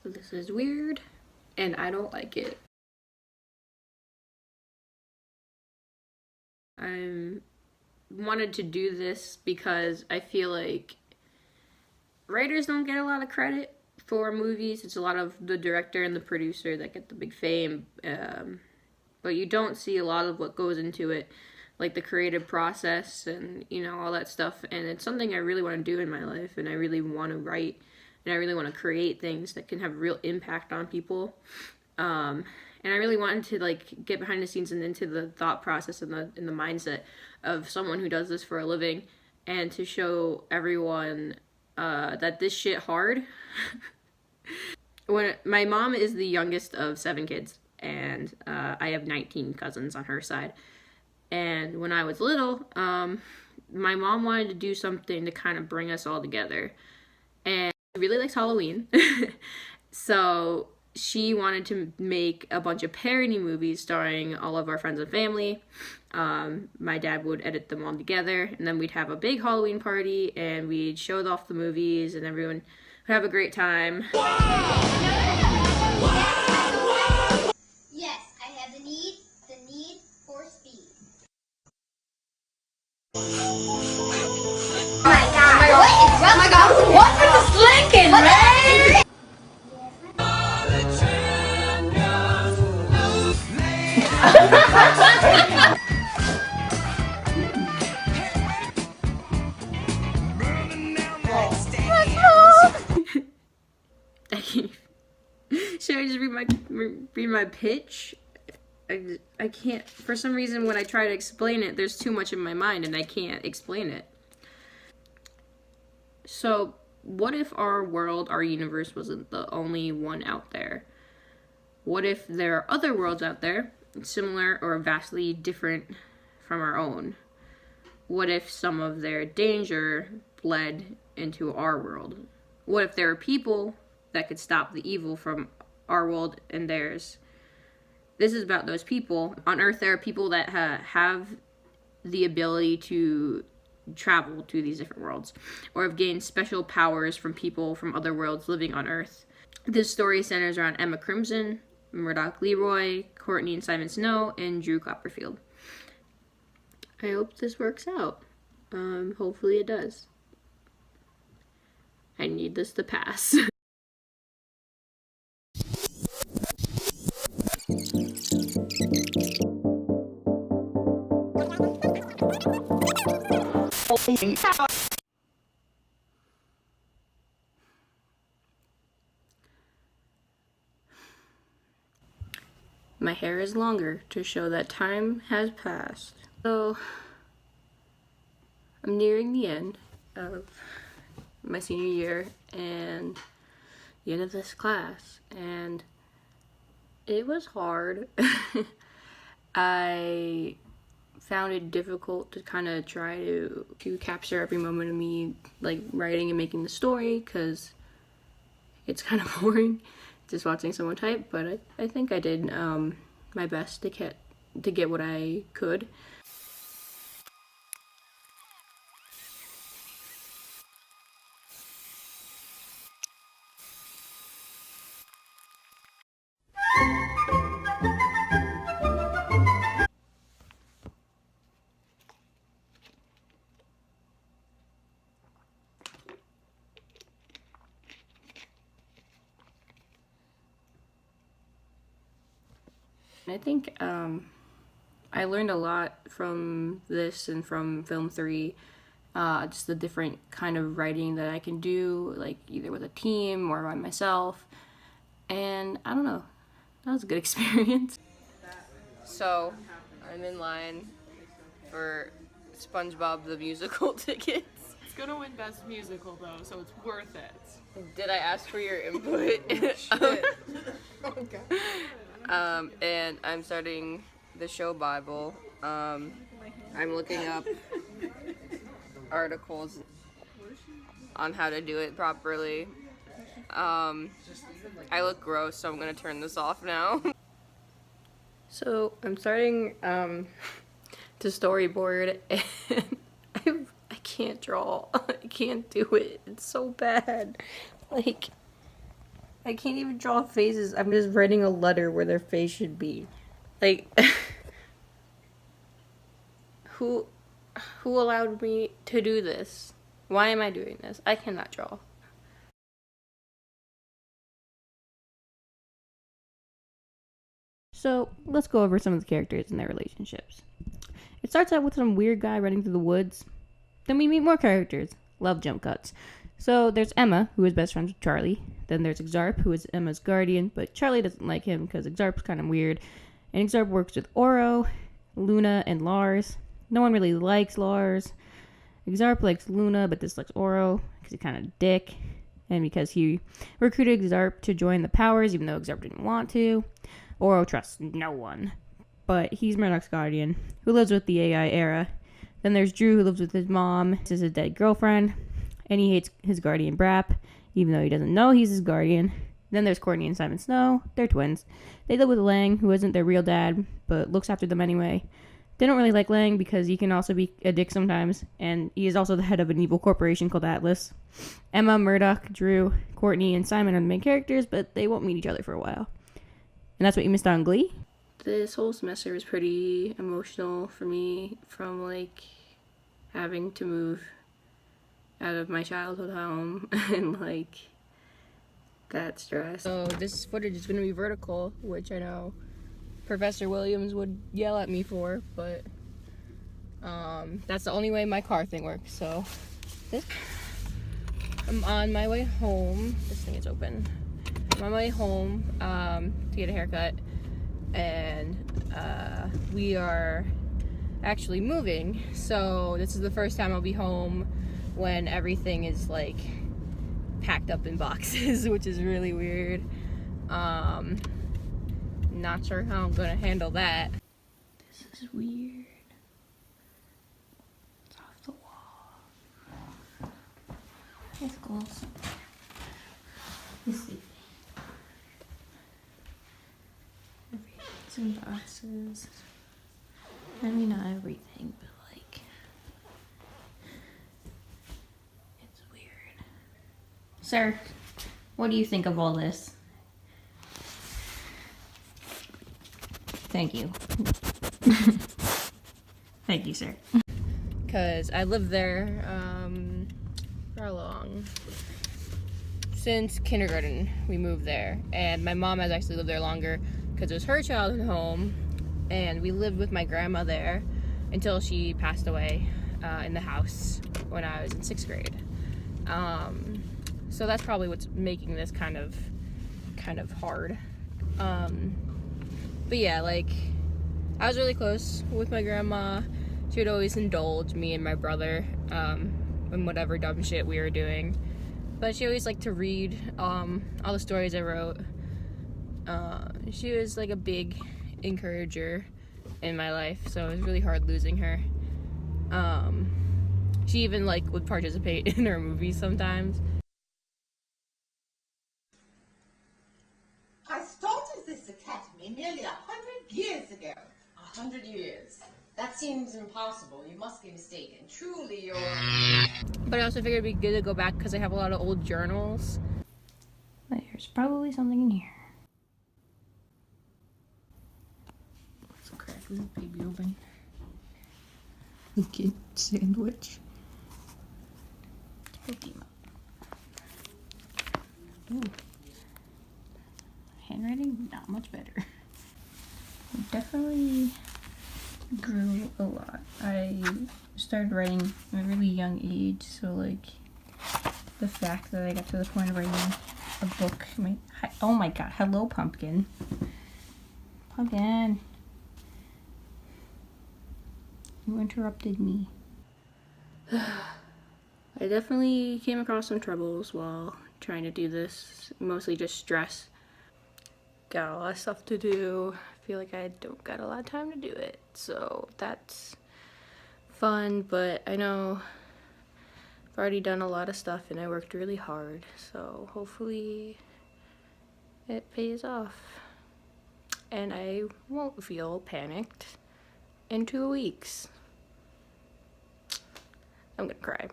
This is weird, and I don't like it. I wanted to do this because I feel like writers don't get a lot of credit for movies. It's a lot of the director and the producer that get the big fame, but you don't see a lot of what goes into it, like the creative process and, you know, all that stuff. And it's something I really want to do in my life, and I really want to write, and I really want to create things that can have real impact on people. And I really wanted to like get behind the scenes and into the thought process and the mindset of someone who does this for a living, and to show everyone that this shit hard. When my mom is the youngest of 7 kids, and I have 19 cousins on her side. And when I was little, my mom wanted to do something to kind of bring us all together, and she really likes Halloween. So she wanted to make a bunch of parody movies starring all of our friends and family. My dad would edit them all together, and then we'd have a big Halloween party, and we'd show off the movies, and everyone would have a great time. Yes, I have the need for speed. Oh my god! Oh my god! What is this Lincoln, man? Should I just read my pitch? I can't, for some reason when I try to explain it, there's too much in my mind and I can't explain it. So, what if our world, our universe, wasn't the only one out there? What if there are other worlds out there, similar or vastly different from our own? What if some of their danger bled into our world? What if there are people that could stop the evil from our world and theirs? This is about those people. On Earth, there are people that have the ability to travel to these different worlds, or have gained special powers from people from other worlds living on Earth. This story centers around Emma Crimson, Murdoch Leroy, Courtney and Simon Snow, and Drew Copperfield. I hope this works out. Hopefully it does. I need this to pass. My hair is longer to show that time has passed. So, I'm nearing the end of my senior year and the end of this class, and it was hard. I found it difficult to kind of try to capture every moment of me like writing and making the story, because it's kind of boring just watching someone type, but I think I did my best to get what I could. I think I learned a lot from this and from film 3, just the different kind of writing that I can do, like either with a team or by myself, and I don't know, that was a good experience. So, I'm in line for SpongeBob the Musical tickets. It's gonna win Best Musical though, so it's worth it. Did I ask for your input? Okay. And I'm starting the show Bible. I'm looking up articles on how to do it properly. I look gross, so I'm gonna turn this off now. So I'm starting to storyboard, and I can't draw. I can't do it. It's so bad. Like, I can't even draw faces. I'm just writing a letter where their face should be. Like, who allowed me to do this? Why am I doing this? I cannot draw. So, let's go over some of the characters and their relationships. It starts out with some weird guy running through the woods. Then we meet more characters. Love jump cuts. So there's Emma, who is best friends with Charlie. Then there's Exarp, who is Emma's guardian, but Charlie doesn't like him because Exarp's kind of weird. And Exarp works with Oro, Luna, and Lars. No one really likes Lars. Exarp likes Luna, but dislikes Oro because he's kind of a dick. And because he recruited Exarp to join the Powers, even though Exarp didn't want to. Oro trusts no one. But he's Murdoch's guardian, who lives with the AI era. Then there's Drew, who lives with his mom. This is his dead girlfriend. And he hates his guardian Brap, even though he doesn't know he's his guardian. Then there's Courtney and Simon Snow. They're twins. They live with Lang, who isn't their real dad, but looks after them anyway. They don't really like Lang because he can also be a dick sometimes, and he is also the head of an evil corporation called Atlas. Emma, Murdoch, Drew, Courtney, and Simon are the main characters, but they won't meet each other for a while. And that's what you missed on Glee. This whole semester was pretty emotional for me, from like having to move out of my childhood home and like that stress. So this footage is going to be vertical, which I know Professor Williams would yell at me for, but that's the only way my car thing works. So I'm on my way home. This thing is open. I'm on my way home to get a haircut, and we are actually moving. So this is the first time I'll be home when everything is like packed up in boxes, which is really weird. Not sure how I'm gonna handle that. This is weird. It's off the wall. It's close. He's sleeping. Everything's in boxes. I mean, not everything, but like, it's weird. Sir, what do you think of all this? Thank you. Thank you, sir. Because I lived there for how long? Since kindergarten, we moved there. And my mom has actually lived there longer because it was her childhood home. And we lived with my grandma there until she passed away in the house when I was in 6th grade. So that's probably what's making this kind of hard. But yeah, like, I was really close with my grandma. She would always indulge me and my brother in whatever dumb shit we were doing. But she always liked to read all the stories I wrote. She was like a big encourager in my life, so it was really hard losing her. She even like would participate in her movies sometimes. I started this academy nearly 100 years ago. 100 years? That seems impossible. You must be mistaken. Truly, you're... But I also figured it'd be good to go back because I have a lot of old journals. There's probably something in here. Let's crack this baby open. Kid sandwich. Pokemon. Ooh. Handwriting, not much better. It definitely grew a lot. I started writing at a really young age, so like the fact that I got to the point of writing a book. Oh my god, hello pumpkin. Pumpkin. You interrupted me. I definitely came across some troubles while trying to do this, mostly just stress. Got a lot of stuff to do. I feel like I don't got a lot of time to do it, so that's fun, but I know I've already done a lot of stuff and I worked really hard, so hopefully it pays off and I won't feel panicked in 2 weeks. I'm gonna cry.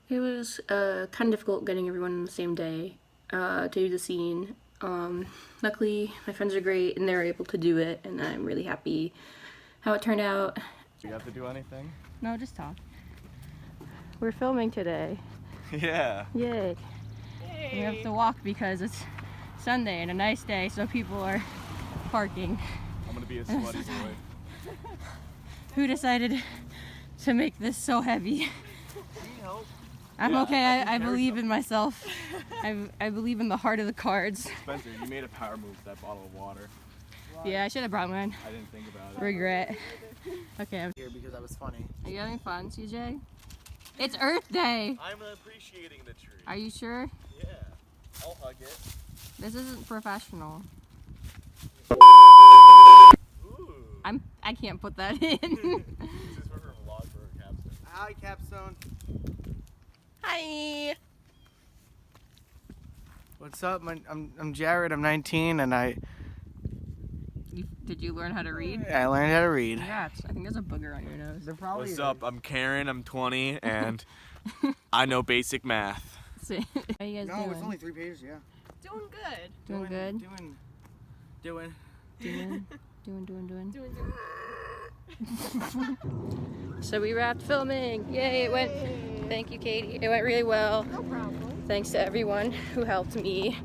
It was kind of difficult getting everyone on the same day. to do the scene. Luckily, my friends are great and they were able to do it, and I'm really happy how it turned out. Do you have to do anything? No, just talk. We're filming today. Yeah. Yay. We have to walk because it's Sunday and a nice day, so people are parking. I'm gonna be a sweaty boy. Who decided to make this so heavy? I'm Yeah, okay, I can I carry believe some. in myself. I believe in the heart of the cards. Spencer, you made a power move with that bottle of water. Yeah, I should have brought mine. I didn't think about it. Regret. Okay, I'm Here because I was funny. Are you having fun, CJ? It's Earth Day! I'm appreciating the tree. Are you sure? Yeah. I'll hug it. This isn't professional. Ooh. I can't put that in. This is for her vlog for her capstone. Hi, Capstone. Hi! What's up? I'm Jared. I'm 19, and Did you learn how to read? I learned how to read. Congrats. I think there's a booger on your nose. They're probably What's up? I'm Karen. I'm 20, and I know basic math. How you guys No, doing? it's only 3 pages. Yeah. Doing good. Doing good? Doing. Doing. So we wrapped filming. Yay, it went. Thank you, Katie. It went really well. No problem. Thanks to everyone who helped me.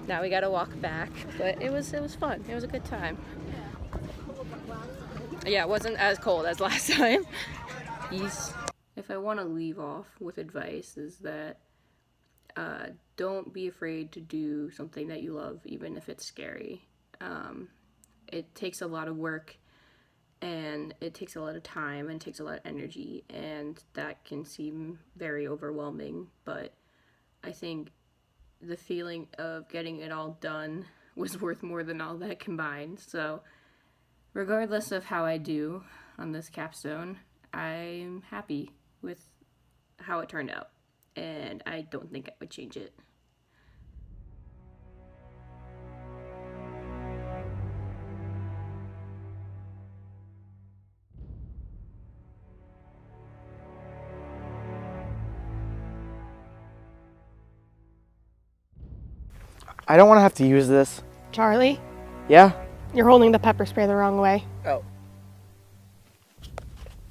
Now we gotta walk back, but it was fun. It was a good time. Yeah, it wasn't as cold as last time. If I want to leave off with advice, is that don't be afraid to do something that you love, even if it's scary. It takes a lot of work, and it takes a lot of time, and takes a lot of energy, and that can seem very overwhelming, but I think the feeling of getting it all done was worth more than all that combined. So regardless of how I do on this capstone, I'm happy with how it turned out, and I don't think I would change it. I don't want to have to use this. Charlie, Yeah? you're holding the pepper spray the wrong way. Oh.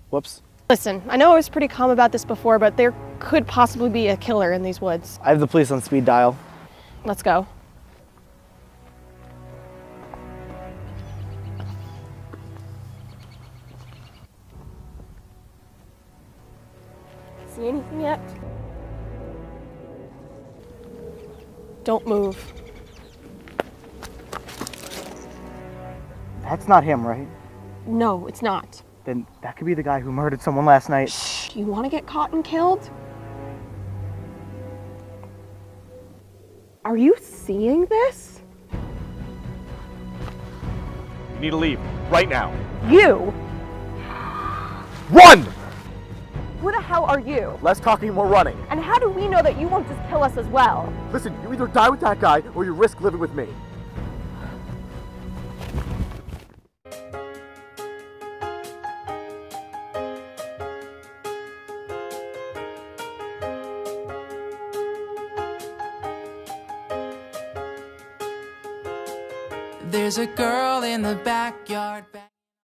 Whoops. Listen, I know I was pretty calm about this before, but there could possibly be a killer in these woods. I have the police on speed dial. Let's go. See anything yet? Don't move. That's not him, right? No, it's not. Then that could be the guy who murdered someone last night. Shh, you want to get caught and killed? Are you seeing this? You need to leave right now. You? Run! Who the hell are you? Less talking, more running. And how do we know that you won't just kill us as well? Listen, you either die with that guy or you risk living with me. There's a girl in the backyard.